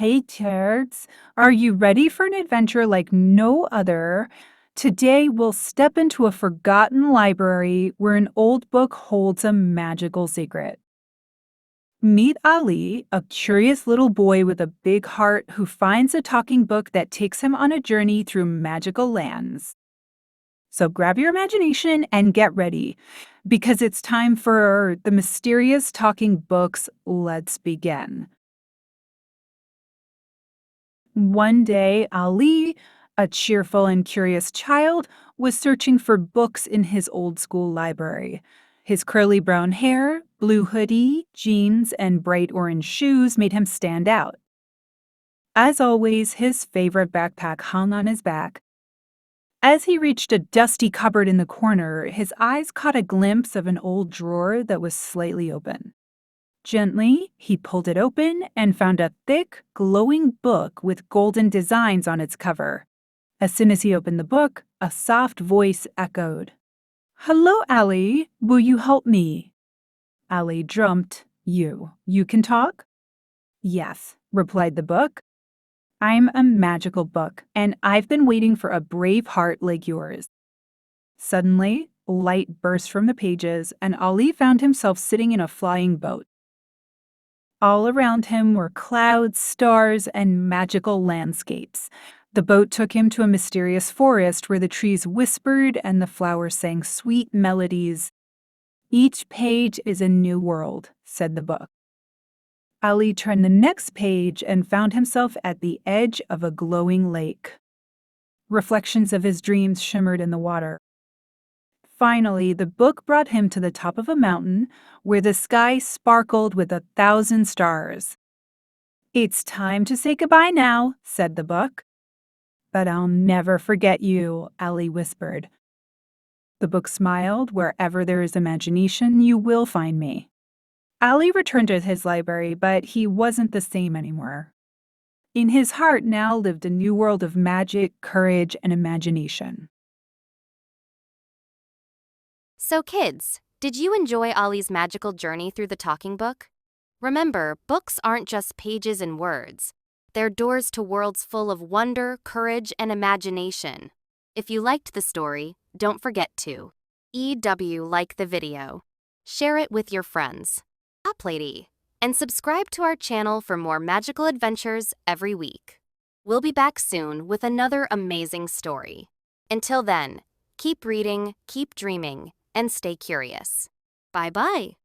Hey, kids, are you ready for an adventure like no other? Today, we'll step into a forgotten library where an old book holds a magical secret. Meet Ali, a curious little boy with a big heart who finds a talking book that takes him on a journey through magical lands. So grab your imagination and get ready, because it's time for the mysterious talking books. Let's begin. One day, Ali, a cheerful and curious child, was searching for books in his old school library. His curly brown hair, blue hoodie, jeans, and bright orange shoes made him stand out. As always, his favorite backpack hung on his back. As he reached a dusty cupboard in the corner, his eyes caught a glimpse of an old drawer that was slightly open. Gently, he pulled it open and found a thick, glowing book with golden designs on its cover. As soon as he opened the book, a soft voice echoed, "Hello, Ali. Will you help me?" Ali jumped. You can talk?" "Yes," replied the book. "I'm a magical book, and I've been waiting for a brave heart like yours." Suddenly, light burst from the pages, and Ali found himself sitting in a flying boat. All around him were clouds, stars, and magical landscapes. The boat took him to a mysterious forest where the trees whispered and the flowers sang sweet melodies. "Each page is a new world," said the book. Ali turned the next page and found himself at the edge of a glowing lake. Reflections of his dreams shimmered in the water. Finally, the book brought him to the top of a mountain where the sky sparkled with 1,000 stars. "It's time to say goodbye now," said the book. "But I'll never forget you," Ali whispered. The book smiled. "Wherever there is imagination, you will find me." Ali returned to his library, but he wasn't the same anymore. In his heart now lived a new world of magic, courage, and imagination. So kids, did you enjoy Ollie's magical journey through the talking book? Remember, books aren't just pages and words. They're doors to worlds full of wonder, courage, and imagination. If you liked the story, don't forget to like the video, share it with your friends, Top Lady, and subscribe to our channel for more magical adventures every week. We'll be back soon with another amazing story. Until then, keep reading, keep dreaming, and stay curious. Bye-bye.